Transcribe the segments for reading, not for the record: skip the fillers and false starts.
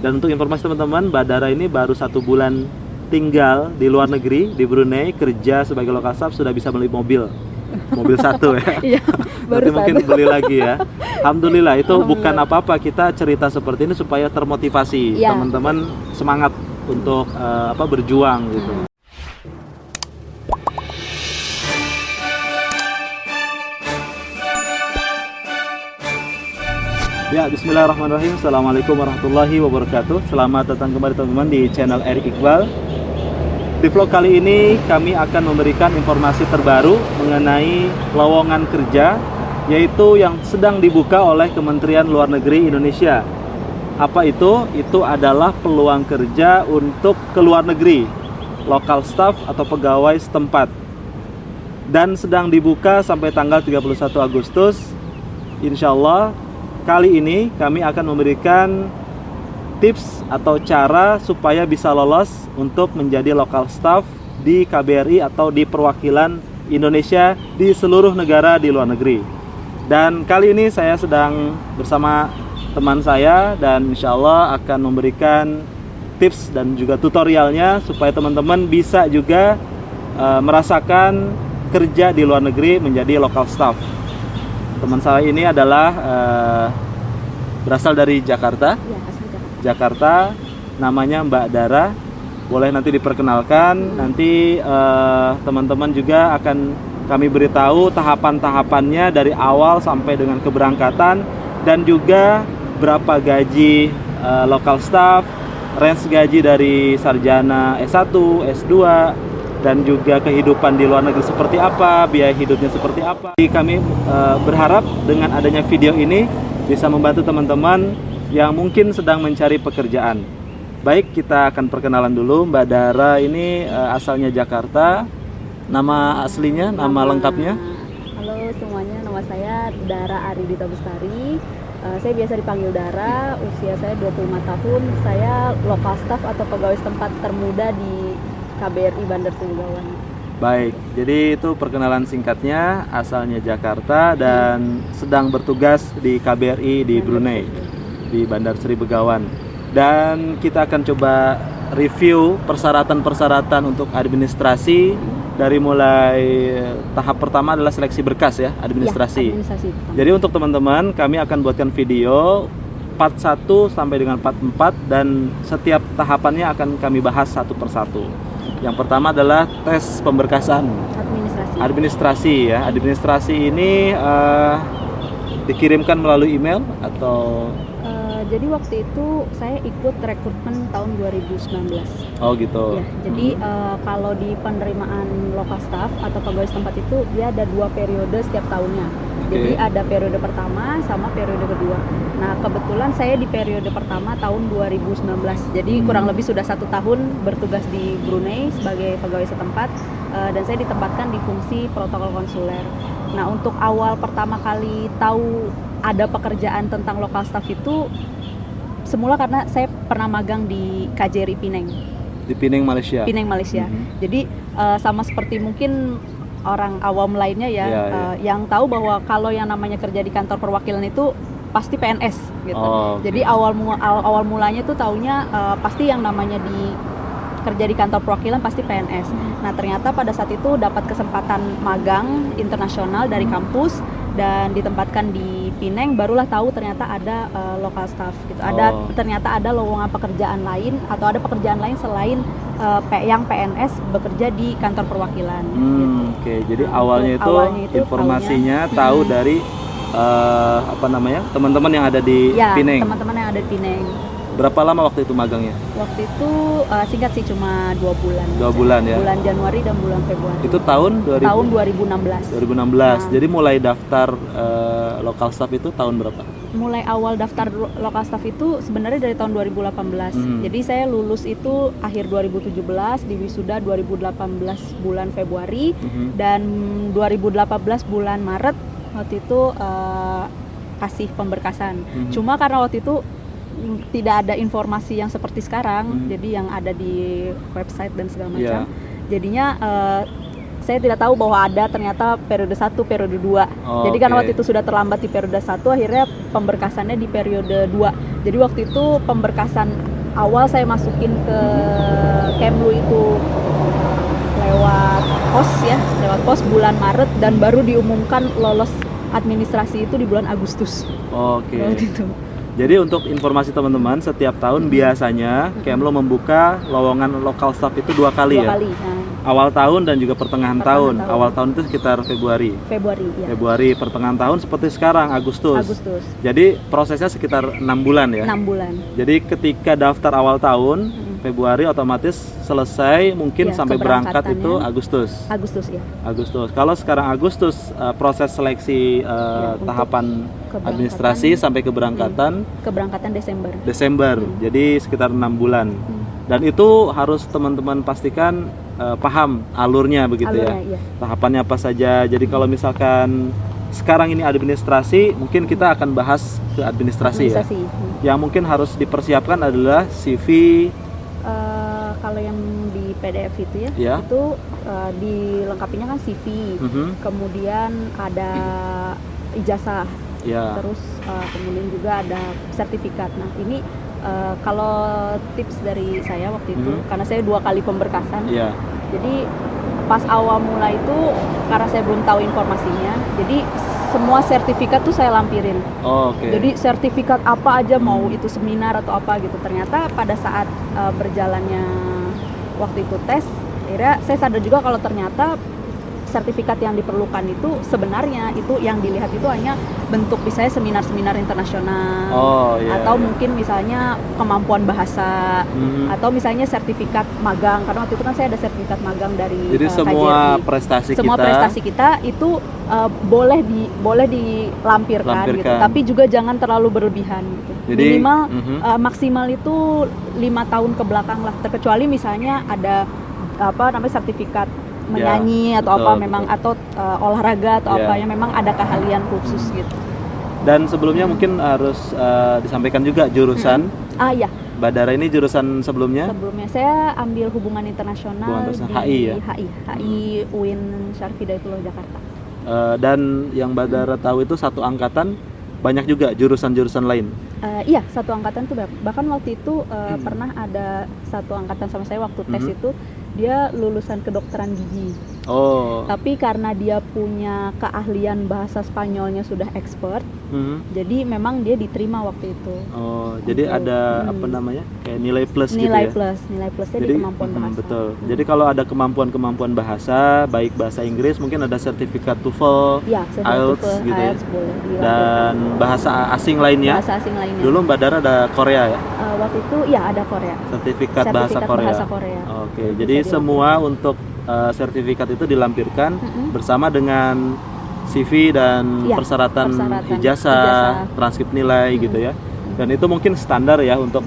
Dan untuk informasi teman-teman, Mbak Dara ini baru 1 bulan tinggal di luar negeri, di Brunei, kerja sebagai local staff, sudah bisa beli mobil satu ya. Iya, Nanti baru mungkin satu. beli lagi ya. Alhamdulillah, itu bukan Alhamdulillah. apa-apa, kita cerita seperti ini supaya termotivasi Iya. teman-teman semangat untuk berjuang gitu. Ya, bismillahirrahmanirrahim. Assalamualaikum warahmatullahi wabarakatuh. Selamat datang kembali teman-teman di channel Erik Iqbal. Di vlog kali ini kami akan memberikan informasi terbaru mengenai lowongan kerja, yaitu yang sedang dibuka oleh Kementerian Luar Negeri Indonesia. Apa itu? Itu adalah peluang kerja untuk ke luar negeri, local staff atau pegawai setempat. Dan sedang dibuka sampai tanggal 31 Agustus. Insya Allah kali ini kami akan memberikan tips atau cara supaya bisa lolos untuk menjadi local staff di KBRI atau di perwakilan Indonesia di seluruh negara di luar negeri. Dan kali ini saya sedang bersama teman saya dan insya Allah akan memberikan tips dan juga tutorialnya supaya teman-teman bisa juga merasakan kerja di luar negeri menjadi local staff. Teman saya ini adalah berasal dari Jakarta. Iya, asli Jakarta. Jakarta, namanya Mbak Dara. Boleh nanti diperkenalkan. Nanti teman-teman juga akan kami beritahu tahapan-tahapannya dari awal sampai dengan keberangkatan dan juga berapa gaji local staff, range gaji dari sarjana S1, S2, dan juga kehidupan di luar negeri seperti apa, biaya hidupnya seperti apa. Jadi kami berharap dengan adanya video ini bisa membantu teman-teman yang mungkin sedang mencari pekerjaan. Baik, kita akan perkenalan dulu. Mbak Dara ini asalnya Jakarta. Nama aslinya, nama lengkapnya? Halo semuanya, nama saya Dara Aridita Bestari. Saya biasa dipanggil Dara, usia saya 25 tahun. Saya local staff atau pegawai setempat termuda di KBRI Bandar Seri Begawan. Baik, jadi itu perkenalan singkatnya, asalnya Jakarta dan sedang bertugas di KBRI di Brunei, di Bandar Seri Begawan. Dan kita akan coba review persyaratan-persyaratan untuk administrasi dari mulai tahap pertama adalah seleksi berkas ya, administrasi. Ya, administrasi. Jadi untuk teman-teman, kami akan buatkan video part 1 sampai dengan part 4 dan setiap tahapannya akan kami bahas satu persatu. Yang pertama adalah tes pemberkasan administrasi ya. Administrasi ini dikirimkan melalui email atau jadi waktu itu saya ikut rekrutmen tahun 2019. Oh gitu. Ya, jadi kalau di penerimaan local staff atau pegawai setempat itu dia ada 2 periode setiap tahunnya. Jadi ada periode pertama sama periode kedua. Nah kebetulan saya di periode pertama tahun 2019. Jadi kurang lebih sudah 1 tahun bertugas di Brunei sebagai pegawai setempat dan saya ditempatkan di fungsi protokol konsuler. Nah untuk awal pertama kali tahu ada pekerjaan tentang local staff itu semula karena saya pernah magang di KJRI Penang. Di Penang, Malaysia. Penang, Malaysia. Jadi sama seperti mungkin orang awam lainnya ya, yang tahu bahwa kalau yang namanya kerja di kantor perwakilan itu pasti PNS gitu. Jadi awal mulanya tuh taunya pasti yang namanya kerja di kantor perwakilan pasti PNS. Nah ternyata pada saat itu dapat kesempatan magang internasional dari kampus dan ditempatkan di Penang, barulah tahu ternyata ada local staff gitu. Ternyata ada lowongan pekerjaan lain atau ada pekerjaan lain selain yang PNS bekerja di kantor perwakilan. Gitu. Oke, jadi awalnya itu informasinya tahu dari teman-teman yang ada di Penang. Teman-teman yang ada di Penang. Berapa lama waktu itu magangnya? Waktu itu singkat sih, cuma 2 bulan. 2 bulan ya? Bulan Januari dan bulan Februari. Itu tahun 2016? 2016. Nah, jadi mulai daftar local staff itu tahun berapa? Mulai awal daftar local staff itu sebenarnya dari tahun 2018. Jadi saya lulus itu akhir 2017, di wisuda 2018 bulan Februari, dan 2018 bulan Maret waktu itu kasih pemberkasan. Cuma karena waktu itu tidak ada informasi yang seperti sekarang, jadi yang ada di website dan segala macam. Jadinya saya tidak tahu bahwa ada ternyata periode 1, periode 2. Jadi kan waktu itu sudah terlambat di periode 1, akhirnya pemberkasannya di periode 2. Jadi waktu itu pemberkasan awal saya masukin ke Kemlu itu lewat pos bulan Maret, dan baru diumumkan lolos administrasi itu di bulan Agustus. Waktu itu. Jadi untuk informasi teman-teman, setiap tahun biasanya Kemlu membuka lowongan lokal staff itu 2 kali ya? 2 kali. Awal tahun dan juga pertengahan tahun. Awal tahun itu sekitar Februari. Ya. Februari, pertengahan tahun seperti sekarang Agustus. Jadi prosesnya sekitar 6 bulan ya? 6 bulan. Jadi ketika daftar awal tahun, Februari otomatis selesai, mungkin sampai berangkat itu Agustus. Agustus. Kalau sekarang Agustus, proses seleksi tahapan administrasi sampai keberangkatan Desember. Jadi sekitar 6 bulan. Dan itu harus teman-teman pastikan paham alurnya begitu ya. Iya. Tahapannya apa saja. Jadi kalau misalkan sekarang ini administrasi, mungkin kita akan bahas ke administrasi. Ya. Yang mungkin harus dipersiapkan adalah CV. Kalau yang di PDF itu ya, itu dilengkapinya kan CV, kemudian ada ijazah, terus kemudian juga ada sertifikat. Nah ini kalau tips dari saya waktu itu, karena saya 2 kali pemberkasan, jadi pas awal mulai itu karena saya belum tahu informasinya, jadi semua sertifikat tuh saya lampirin. Jadi sertifikat apa aja, mau itu seminar atau apa gitu. Ternyata pada saat berjalannya waktu itu tes, akhirnya saya sadar juga kalau ternyata sertifikat yang diperlukan itu sebenarnya itu yang dilihat itu hanya bentuk misalnya seminar-seminar internasional, atau mungkin misalnya kemampuan bahasa, atau misalnya sertifikat magang, karena waktu itu kan saya ada sertifikat magang dari jadi semua prestasi kita itu boleh dilampirkan gitu, tapi juga jangan terlalu berlebihan gitu. Jadi, minimal maksimal itu 5 tahun ke belakang lah, terkecuali misalnya ada sertifikat menyanyi atau atau olahraga atau apa yang memang ada keahlian khusus gitu. Dan sebelumnya mungkin harus disampaikan juga jurusan. Badara ini jurusan sebelumnya? Sebelumnya saya ambil hubungan internasional di HI ya? HI UIN Syarif Hidayatullah Jakarta. Dan yang Badara tahu itu satu angkatan banyak juga jurusan-jurusan lain? Iya, satu angkatan tuh bahkan waktu itu pernah ada satu angkatan sama saya waktu tes itu, dia lulusan kedokteran gigi. Tapi karena dia punya keahlian bahasa Spanyolnya sudah expert, jadi memang dia diterima waktu itu. Jadi ada apa namanya, kayak nilai plus gitu ya? Nilai plusnya jadi, di kemampuan bahasa. Betul. Jadi kalau ada kemampuan bahasa, baik bahasa Inggris, mungkin ada sertifikat TOEFL, IELTS gitu ya. Dan bahasa asing lainnya. Dulu Mbak Dara ada Korea ya? Waktu itu ada Korea. Sertifikat bahasa Korea. Jadi semua untuk sertifikat itu dilampirkan bersama dengan CV dan persyaratan ijazah, transkrip nilai gitu ya. Dan itu mungkin standar ya untuk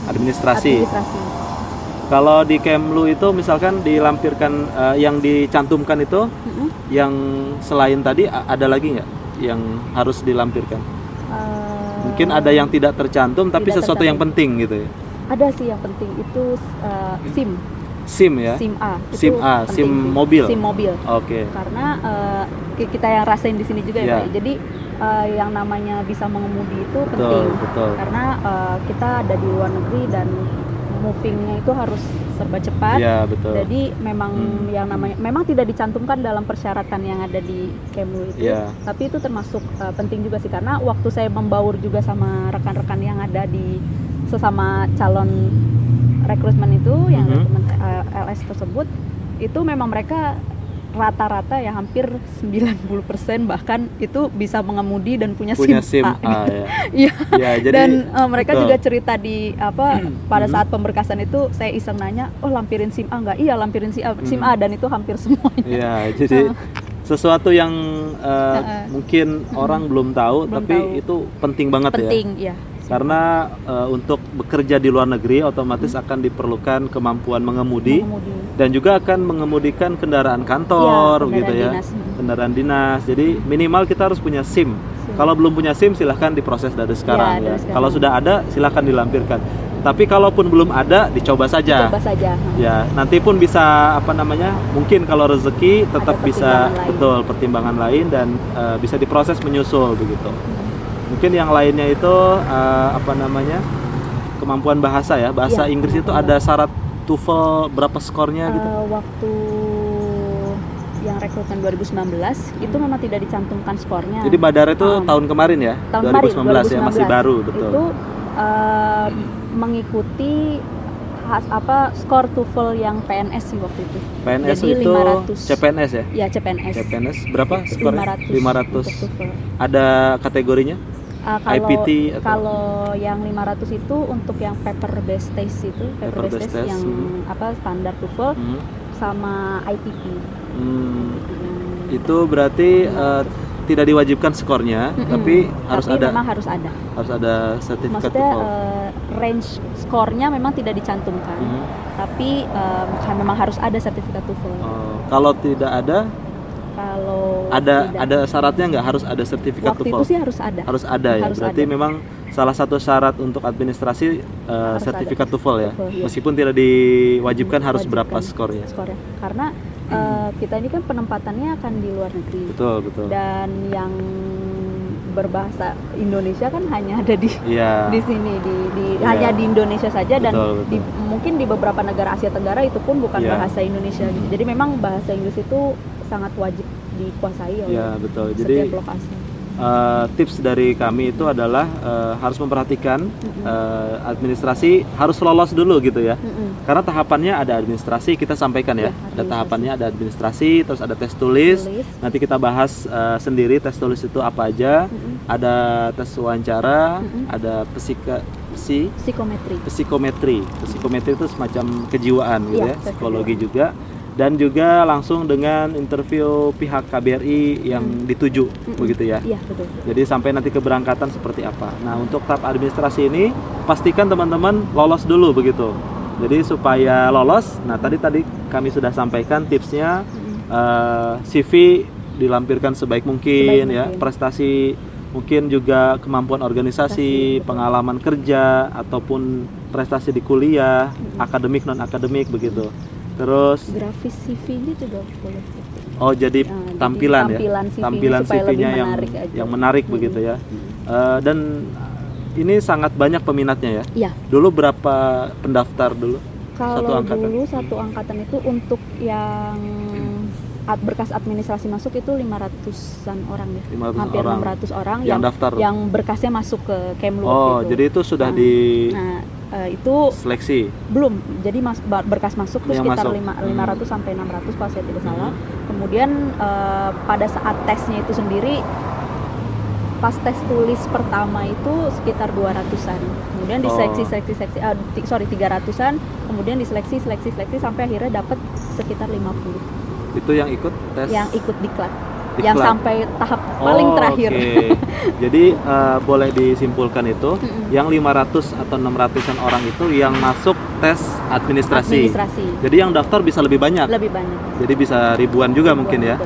administrasi. Kalau di Kemlu itu misalkan dilampirkan yang dicantumkan itu, yang selain tadi ada lagi nggak yang harus dilampirkan? Mungkin ada yang tidak tercantum tapi sesuatu yang penting gitu ya. Ada sih yang penting itu SIM ya? SIM mobil. Karena kita yang rasain di sini juga ya, Pak. Jadi yang namanya bisa mengemudi itu penting. Betul. Karena kita ada di luar negeri dan movingnya itu harus serba cepat. Jadi memang yang namanya memang tidak dicantumkan dalam persyaratan yang ada di Kemlu itu. Tapi itu termasuk penting juga sih, karena waktu saya membaur juga sama rekan-rekan yang ada di sesama calon rekrutmen itu, yang rekrutmen LS tersebut, itu memang mereka rata-rata ya hampir 90% bahkan itu bisa mengemudi dan punya SIM A. Jadi, dan mereka juga cerita di pada saat pemberkasan itu saya iseng nanya, lampirin SIM A nggak? Iya, lampirin SIM A, dan itu hampir semuanya. Jadi sesuatu yang mungkin orang belum tahu, tapi itu penting banget ya. Karena untuk bekerja di luar negeri otomatis akan diperlukan kemampuan mengemudi dan juga akan mengemudikan kendaraan kantor gitu ya, kendaraan dinas. Jadi minimal kita harus punya SIM. Kalau belum punya SIM silahkan diproses dari sekarang ya. Kalau sudah ada silahkan dilampirkan. Tapi kalaupun belum ada, dicoba saja. Coba saja. Ya, nanti pun bisa mungkin kalau rezeki tetap bisa pertimbangan lain dan bisa diproses menyusul begitu. Mungkin yang lainnya itu kemampuan bahasa ya. Bahasa Inggris itu ada syarat TOEFL berapa skornya gitu? Waktu yang rekrutmen 2019 itu memang tidak dicantumkan skornya. Jadi Badara itu tahun kemarin ya? Tahun 2019 ya, masih baru, betul. Itu mengikuti skor TOEFL yang PNS sih waktu itu. PNS jadi itu 500. CPNS ya? Ya, CPNS. CPNS berapa skornya? 500. TOEFL. Ada kategorinya? IPT atau? Kalau yang 500 itu untuk yang paper based test itu, paper based test yang standar TOEFL sama IPT. Itu berarti tidak diwajibkan skornya, tapi memang harus ada. Harus ada sertifikat Maksudnya TOEFL. Range skornya memang tidak dicantumkan, tapi memang harus ada sertifikat TOEFL. Kalau tidak ada, ada syaratnya nggak harus ada sertifikat waktu TOEFL? Waktu itu sih harus ada. Harus ada ya. Berarti memang salah satu syarat untuk administrasi sertifikat TOEFL ya. Meskipun tidak diwajibkan harus berapa skornya. Karena kita ini kan penempatannya akan di luar negeri. Betul. Dan yang berbahasa Indonesia kan hanya ada di sini hanya di Indonesia saja dan mungkin di beberapa negara Asia Tenggara itu pun bukan bahasa Indonesia gitu. Jadi memang bahasa Inggris itu sangat wajib dikuasai oleh setiap lokasi. Tips dari kami itu adalah harus memperhatikan administrasi harus lolos dulu gitu ya. Karena tahapannya ada administrasi, kita sampaikan ya. Ada tahapannya, ada administrasi, terus ada tes tulis. Nanti kita bahas sendiri tes tulis itu apa aja. Ada tes wawancara, ada psikometri. Psikometri itu semacam kejiwaan gitu ya, psikologi juga. Dan juga langsung dengan interview pihak KBRI yang dituju, begitu ya. Iya, betul. Jadi sampai nanti keberangkatan seperti apa. Nah, untuk tahap administrasi ini pastikan teman-teman lolos dulu begitu. Jadi supaya lolos, nah tadi kami sudah sampaikan tipsnya, CV dilampirkan sebaik mungkin ya, prestasi mungkin juga kemampuan organisasi, pengalaman kerja ataupun prestasi di kuliah, akademik non akademik begitu. Terus grafis CV-nya juga boleh. Oh, jadi tampilan CV-nya yang menarik begitu ya. Dan ini sangat banyak peminatnya ya. Iya. Dulu berapa pendaftar dulu? Kalau satu angkatan itu untuk yang berkas administrasi masuk itu 500-an orang ya. Hampir 600 orang yang daftar. Yang berkasnya masuk ke Kemlu. Oh, jadi itu sudah itu seleksi? Belum, jadi berkas masuk itu sekitar 500 sampai 600 kalau saya tidak salah. Kemudian pada saat tesnya itu sendiri, pas tes tulis pertama itu sekitar 200-an. Kemudian diseleksi 300-an, kemudian diseleksi sampai akhirnya dapat sekitar 50. Itu yang ikut tes? Yang ikut diklat. Yang sampai tahap paling terakhir. Jadi boleh disimpulkan itu yang 500 atau 600-an orang itu yang masuk tes administrasi. Jadi yang daftar bisa lebih banyak. Jadi bisa ribuan juga mungkin ya.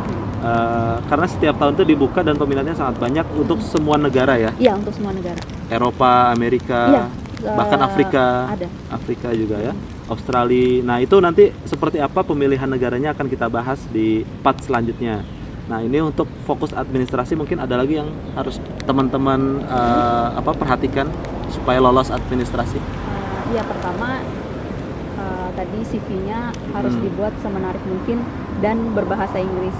Karena setiap tahun itu dibuka dan peminatnya sangat banyak untuk semua negara ya. Iya, untuk semua negara. Eropa, Amerika, bahkan Afrika. Ada. Afrika juga ya. Australia. Nah, itu nanti seperti apa pemilihan negaranya akan kita bahas di part selanjutnya. Nah, ini untuk fokus administrasi mungkin ada lagi yang harus teman-teman perhatikan supaya lolos administrasi. Ya, pertama tadi CV-nya harus dibuat semenarik mungkin dan berbahasa Inggris.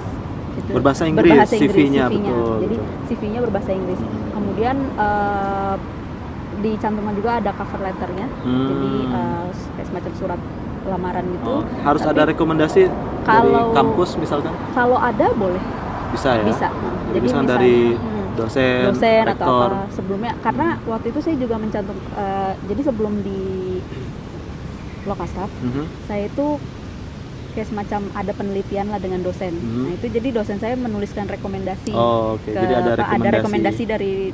Gitu. Berbahasa Inggris CV-nya. Betul. Jadi CV-nya berbahasa Inggris. Kemudian dicantumkan juga ada cover letternya. Jadi kayak semacam surat lamaran gitu. Harus ada rekomendasi dari kampus misalkan? Kalau ada boleh. Bisa ya? Bisa. Jadi misalkan dari dosen atau rektor. apa sebelumnya, karena waktu itu saya juga mencantum jadi sebelum di Lokastaf, saya itu kayak semacam ada penelitian lah dengan dosen. Nah, itu jadi dosen saya menuliskan rekomendasi. Jadi ada rekomendasi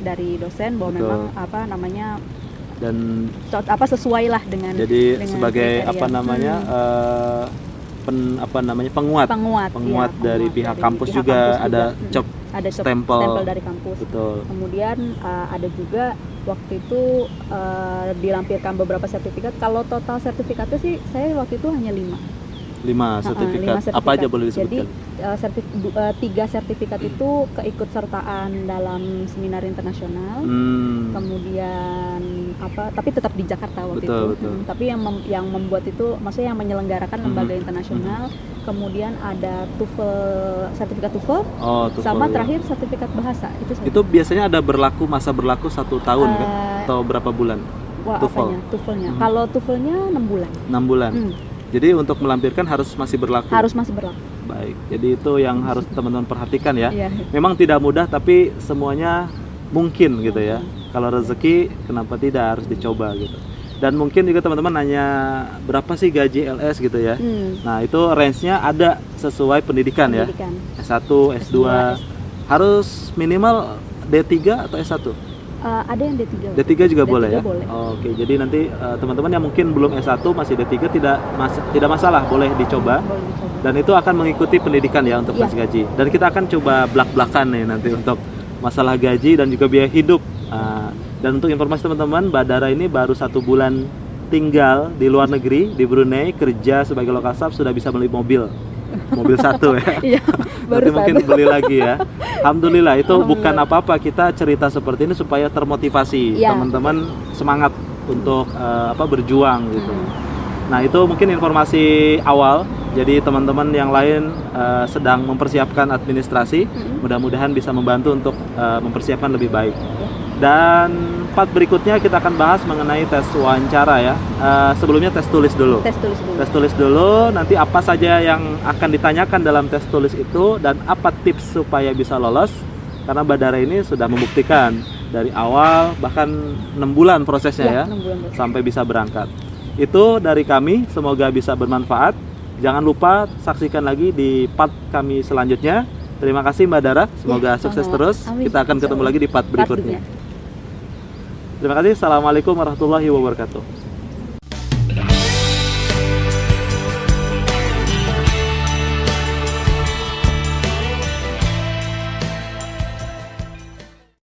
dari dosen bahwa memang dan sesuai lah dengan sebagai kriteria. penguat dari pihak kampus juga ada job ada stempel dari kampus. Betul. Kemudian ada juga waktu itu dilampirkan beberapa sertifikat. Kalau total sertifikatnya sih saya waktu itu hanya 5 sertifikat. Apa aja boleh disebutkan? Jadi 3 sertifikat itu keikutsertaan dalam seminar internasional. Kemudian tapi tetap di Jakarta waktu itu. Betul. Tapi yang membuat itu maksudnya yang menyelenggarakan lembaga internasional. Kemudian ada sertifikat TOEFL. Sama terakhir sertifikat bahasa itu saja. Itu biasanya ada masa berlaku 1 tahun kan? Atau berapa bulan? TOEFL-nya. Kalau TOEFL-nya 6 bulan. 6 bulan. Jadi untuk melampirkan harus masih berlaku. Harus masih berlaku. Baik. Jadi itu yang harus teman-teman perhatikan ya. Iya. Memang tidak mudah tapi semuanya mungkin gitu ya. Kalau rezeki kenapa tidak, harus dicoba gitu. Dan mungkin juga teman-teman nanya berapa sih gaji LS gitu ya. Nah, itu range-nya ada sesuai pendidikan ya. S1, S2. Harus minimal D3 atau S1? Ada yang D3. D3 juga boleh ya? Boleh. Oke, jadi nanti teman-teman yang mungkin belum S1 masih D3 tidak masalah, boleh dicoba. Dan itu akan mengikuti pendidikan ya untuk tes gaji. Dan kita akan coba belak-belakan nih nanti untuk masalah gaji dan juga biaya hidup. Dan untuk informasi teman-teman, Mbak Dara ini baru 1 bulan tinggal di luar negeri, di Brunei, kerja sebagai lokal staff, sudah bisa beli mobil 1 ya. Iya, nanti mungkin beli lagi ya. Alhamdulillah, itu bukan apa-apa, kita cerita seperti ini supaya termotivasi teman-teman semangat untuk berjuang gitu. Nah, itu mungkin informasi awal. Jadi teman-teman yang lain sedang mempersiapkan administrasi, mudah-mudahan bisa membantu untuk mempersiapkan lebih baik. Dan part berikutnya kita akan bahas mengenai tes wawancara ya. Sebelumnya tes tulis dulu. Tes tulis dulu, nanti apa saja yang akan ditanyakan dalam tes tulis itu dan apa tips supaya bisa lolos. Karena Mbak Dara ini sudah membuktikan dari awal bahkan 6 bulan prosesnya ya 6 bulan sampai bisa berangkat. Itu dari kami, semoga bisa bermanfaat. Jangan lupa saksikan lagi di part kami selanjutnya. Terima kasih Mbak Dara, semoga sukses terus. Kita akan ketemu lagi di part berikutnya. Terima kasih. Assalamualaikum warahmatullahi wabarakatuh.